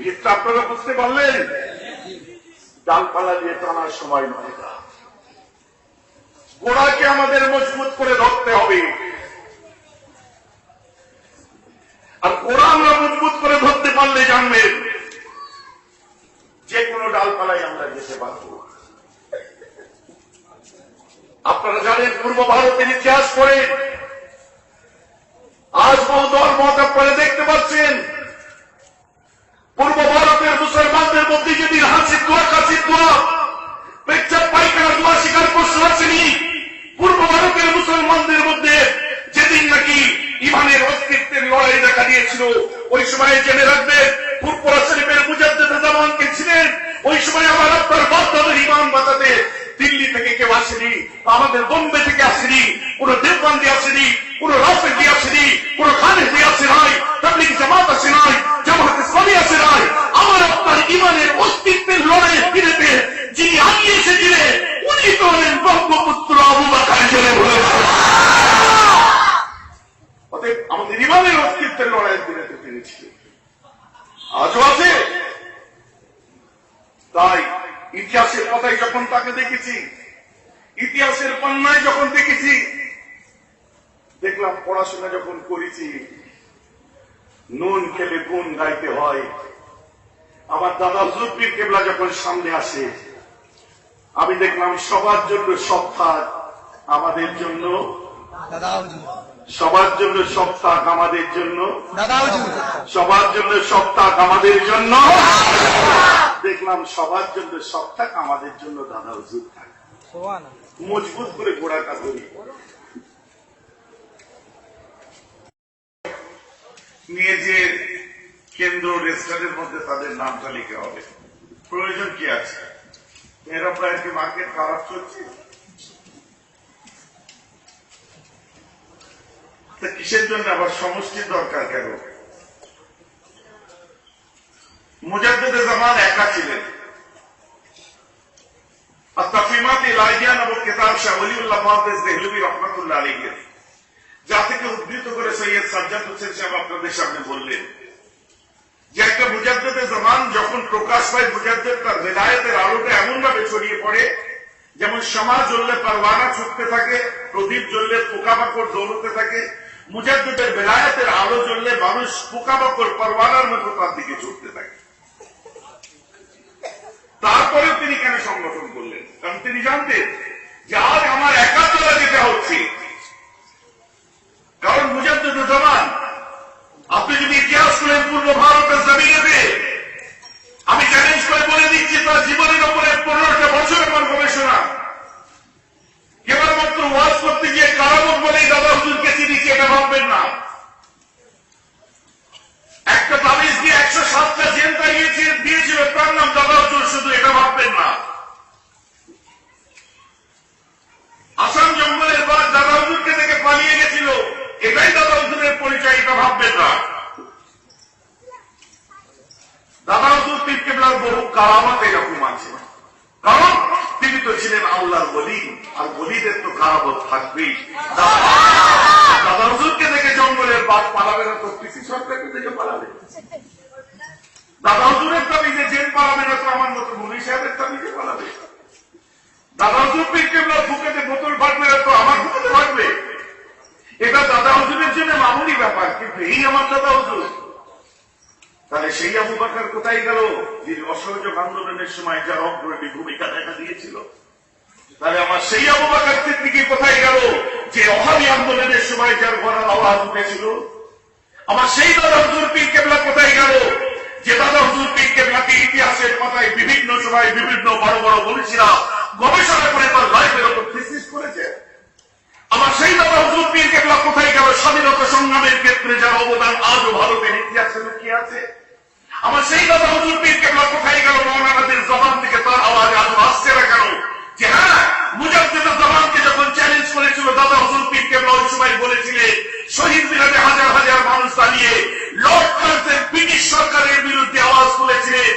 ভিতটা আপনারা বুঝতে পারলেন? ডালপালা দিয়ে টানার সময় নয়, গোড়াকে আমাদের মজবুত করে ধরতে হবে। আর গোড়া আমরা মজবুত করে ধরতে পারলে জানবেন যে কোনো ডালপালায় আমরা যেতে পারবো। আপনারা জানেন পূর্ব ভারতের ইতিহাস পড়ে আজ বহু মত আপনারা দেখতে পাচ্ছেন পূর্ব ভারতের মুসলমানদের মধ্যে যেদিন হাসির দোয়া কাশির দোয়া পেচ্ছাপ পায়খানা দোয়া শিকার প্রশ্ন আসেনি, পূর্ব ভারতের মুসলমানদের মধ্যে যেদিন নাকি ইমানের অস্তিত্বের লড়াই দেখা দিয়েছিল, ওই সময় জেনে রাখবেন ফুরফুরা শরীফের মুজাদ্দিদ জামানকে ছিলেন। ওই সময় আমার আপনার বাপদাদের ইমান বাঁচাতে দিল্লি থেকে কেউ আসেনি, আমাদের বোম্বে থেকে আসেনি, কোন দেওবন্দি আসেনি, কোন রাফেজি আসেনি, কোন খানেজি আসে নাই, তাবলীগী জামাত আসে নাই, জামাত ইসলামী আসে নাই। আমার আপনার ইমানের অস্তিত্বের লড়াই ফিরেতে যিনি আগিয়ে এসেছিলেন উনি তো হলেন ব্রহ্মপুত্র আবু বকর জেলে বলেছেন। অতএব আমাদের ইমানের অস্তিত্বের লড়াই ফিরেতে পেরেছিল, আজও আছে। তাই ইতিহাসের কথায় যখন তাকে দেখেছি, ইতিহাসের পান্নায় যখন দেখেছি, দেখলাম পড়াশোনা যখন করেছি নুন খেলে গুণ গাইতে হয়। আমার দাদা হুজুর পীর কেবলা যখন সামনে আসে আমি দেখলাম সবার জন্য সব থাক আমাদের জন্য, সবার জন্য সব থাক আমাদের জন্য, সবার জন্য সব থাক আমাদের জন্য। দেখলাম সবার জন্য সব থাক আমাদের জন্য দাদা হুজুর থাক। মজবুত করে গোড়াটা ধরি নিয়ে যে কেন্দ্র রেজিস্টারের মধ্যে তাদের নামটা লিখে হবে, প্রয়োজন কি আছে? এরা প্রায় কি মার্কেট খারাপ চলছে? কিসের জন্য আবার সমষ্টির দরকার কেন? মুজাদ্দিদ জামান একা ছিলেন। আর তাফিমাত ইলাহিয়া নামক কিতাব শাহ ওলিউল্লাহ মুহাদ্দিস দেহলভী রাহমাতুল্লাহ আলাইহি যা থেকে উদ্ধৃত করে সৈয়দ সাজ্জাদ হোসেন সাহেব আপনাদের সামনে বললেন যে একটা মুজাদ্দিদ জামান যখন প্রকাশ পায়, মুজাদ্দিদ তার বিলায়েতের আলোটা এমন ভাবে ছড়িয়ে পড়ে যেমন সমাজ জ্বললে পারওয়ানা ছুটতে থাকে, প্রদীপ জ্বললে পোকামাকড় দৌড়তে থাকে। মুজাদ্দিদের বিলায়েতের আলো জ্বললে মানুষ পোকামাকড় পারওয়ানার মতো তার দিকে ছুটতে থাকে। তারপরেও তিনি কেন সংগঠন করলেন? কারণ তিনি জানতেন যে আজ আমার একা চলে যেতে হচ্ছে। কারণ মুজাদ্দিদ জামান আপনি যদি ইতিহাস করেন পূর্ব ভারতের জমিনেতে, আমি চ্যালেঞ্জ করে বলে দিচ্ছি তার জীবনের উপরে 15টা বছর আমার গবেষণা। কেবলমাত্র ওয়াজ করতে গিয়ে কারামত বলেই দাদা হুজুরকে চিনিছি এটা ভাববেন না। একটা তাবিজ দিয়ে 107টা জেল দিয়েছিল তার নাম দাদা হুজুর, শুধু এটা ভাববেন না। আসাম জঙ্গলের বাদ দাদা হুজুরকে থেকে পালিয়ে গেছিল, এটাই দাদা হুজুরের পরিচয়, এটা ভাববেন না। দাদা হুজুর পীর কেবলার বহু কারামত এরকম আছে, কারণ তিনি তো ছিলেন আল্লাহর ওলি, আর ওলিদের তো কারামত থাকবেই। দাদা হুজুরকে দেখে জঙ্গলের বাদ পালাবে না তো পিসি সরকারকে দেখে পালাবে? দাদা হুজুরের তাবিজে জেল পালাবে না তো আমার মতো মুনি সাহেবের তাবিজে পালাবে? দাদা হুজুর পীর কেবলার বুকেতে বোতল ফাটবে না তো আমার বুকেতে ফাটবে? এটা দাদা হুজুরের জন্য মামুলি ব্যাপার, কিন্তু এই আমার দাদা হুজুর। তাহলে সেই আবু বকর কোথায় গেল যিনি অসহযোগ আন্দোলনের সময় যার অগ্রণী ভূমিকা দেখা দিয়েছিল? তাহলে আমার সেই আবু বকর সিদ্দিকী কোথায় গেল যে ওহাবী আন্দোলনের সময় যার গলার আওয়াজ উঠেছিল? আমার সেই দাদা হুজুর পীর কেবলা কোথায় গেল যে দাদা হুজুর পীর কেবলাকে ইতিহাসের পাতায় বিভিন্ন সময় বিভিন্ন বড় বড় মনীষীরা গবেষণা করে তার লাইফের উপর থিসিস করেছে? আমার সেই দাদা হুজুর পীর কেবলা কোথায় গেল স্বাধীনতা সংগ্রামের ক্ষেত্রে যার অবদান আজও ভারতের ইতিহাসে লুকিয়ে আছে? আমার সেই দাদা হুজুর পীর কেবলা কোথায় গেল মৌলানাদের জবান থেকে তার আওয়াজ আজও আসছে না কেন? যে হ্যাঁ, মুজাদ্দিদ জামানকে যখন চ্যালেঞ্জ করেছিল দাদা হুজুর পীর কেবলা ওই সময় বলেছিলেন শহীদ মিনারে হাজার হাজার মানুষ দাঁড়িয়ে লর্ড কার্জেন ব্রিটিশ সরকারের বিরুদ্ধে আওয়াজ তুলেছিলেন